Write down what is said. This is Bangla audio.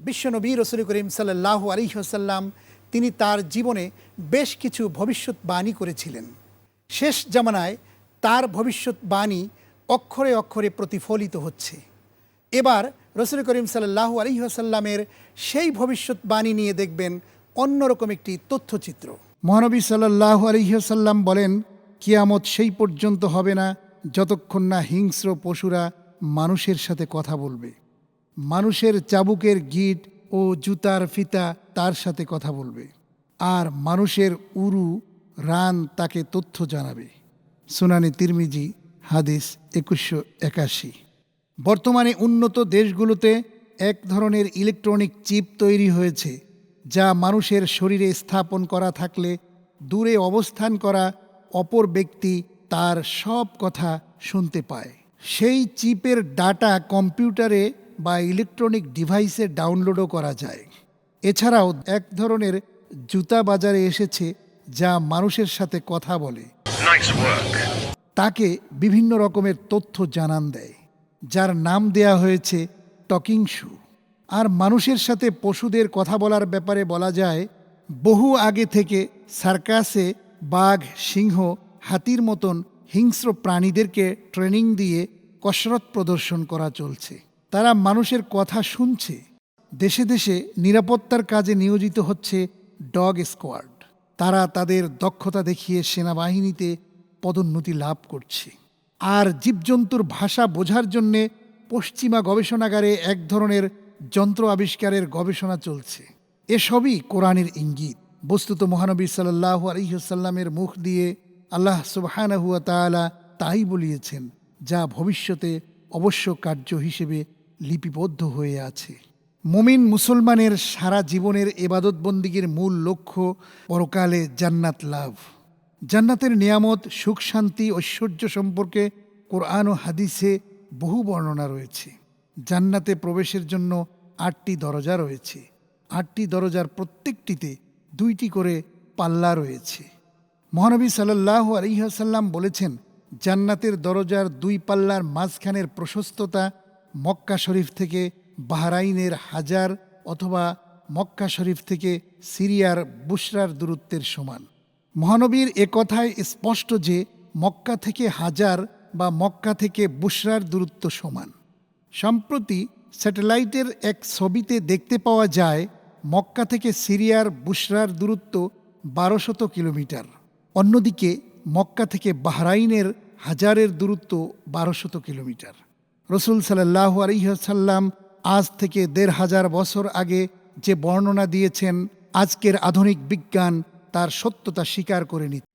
বিশ্বনবী রাসূল করিম সাল্লাল্লাহু আলাইহি ওয়াসাল্লাম তিনি তার জীবনে বেশ কিছু ভবিষ্যৎবাণী করেছিলেন। শেষ জামানায় তার ভবিষ্যৎবাণী অক্ষরে অক্ষরে প্রতিফলিত হচ্ছে। এবার রাসূল করিম সাল্লাল্লাহু আলাইহি ওয়াসাল্লামের সেই ভবিষ্যৎবাণী নিয়ে দেখবেন অন্যরকম একটি তথ্যচিত্র। মহানবী সাল্লাল্লাহু আলাইহি ওয়াসাল্লাম বলেন, কিয়ামত সেই পর্যন্ত হবে না যতক্ষণ না হিংস্র পশুরা মানুষের সাথে কথা বলবে। মানুষের চাবুকের গিঁট ও জুতার ফিতা তার সাথে কথা বলবে, আর মানুষের উরু রান তাকে তথ্য জানাবে। সুনানে তিরমিজি হাদিস 2181। বর্তমানে উন্নত দেশগুলোতে এক ধরনের ইলেকট্রনিক চিপ তৈরি হয়েছে, যা মানুষের শরীরে স্থাপন করা থাকলে দূরে অবস্থান করা অপর ব্যক্তি তার সব কথা শুনতে পায়। সেই চিপের ডাটা কম্পিউটারে বা ইলেকট্রনিক ডিভাইসে ডাউনলোডও করা যায়। এছাড়াও এক ধরনের জুতা বাজারে এসেছে যা মানুষের সাথে কথা বলে, তাকে বিভিন্ন রকমের তথ্য জানান দেয়, যার নাম দেয়া হয়েছে টকিং শু। আর মানুষের সাথে পশুদের কথা বলার ব্যাপারে বলা যায়, বহু আগে থেকে সার্কাসে বাঘ, সিংহ, হাতির মতন হিংস্র প্রাণীদেরকে ট্রেনিং দিয়ে কসরত প্রদর্শন করা চলছে। তারা মানুষের কথা শুনছে। দেশে দেশে নিরাপত্তার কাজে নিয়োজিত হচ্ছে ডগ স্কোয়াড। তারা তাদের দক্ষতা দেখিয়ে সেনাবাহিনীতে পদোন্নতি লাভ করছে। আর জীবজন্তুর ভাষা বোঝার জন্যে পশ্চিমা গবেষণাগারে এক ধরনের যন্ত্র আবিষ্কারের গবেষণা চলছে। এসবই কোরআনের ইঙ্গিত। বস্তুত মহানবী সাল্লাল্লাহু আলাইহি ওয়াসাল্লামের মুখ দিয়ে আল্লাহ সুবহানাহু ওয়া তাআলা তাই বলিয়েছেন, যা ভবিষ্যতে অবশ্য কার্য হিসেবে লিপিবদ্ধ হয়ে আছে। মুমিন মুসলমানের সারা জীবনের ইবাদত বন্দিগির মূল লক্ষ্য পরকালে জান্নাত লাভ। জান্নাতের নিয়ামত, সুখ, শান্তি, ঐশ্বর্য সম্পর্কে কোরআন ও হাদিসে বহু বর্ণনা রয়েছে। জান্নাতে প্রবেশের জন্য 8টি দরজা রয়েছে। 8টি দরজার প্রত্যেকটিতে 2টি করে পাল্লা রয়েছে। মহানবী সাল্লাল্লাহু আলাইহি ওয়াসাল্লাম বলেছেন, জান্নাতের দরজার 2 পাল্লার মাঝখানের প্রশস্ততা মক্কা শরীফ থেকে বাহরাইনের হাজার অথবা মক্কা শরীফ থেকে সিরিয়ার বুশরার দূরত্বের সমান। মহানবীর এ কথায় স্পষ্ট যে মক্কা থেকে হাজার বা মক্কা থেকে বুশরার দূরত্ব সমান। সম্প্রতি স্যাটেলাইটের এক ছবিতে দেখতে পাওয়া যায় মক্কা থেকে সিরিয়ার বুশরার দূরত্ব 1200 কিলোমিটার। অন্যদিকে মক্কা থেকে বাহরাইনের হাজারের দূরত্ব 1200 কিলোমিটার। রাসূল সাল্লাল্লাহু আলাইহি ওয়াসাল্লাম আজ থেকে 1500 বছর আগে যে বর্ণনা দিয়েছেন, আজকের আধুনিক বিজ্ঞান তার সত্যতা স্বীকার করে নিচ্ছে।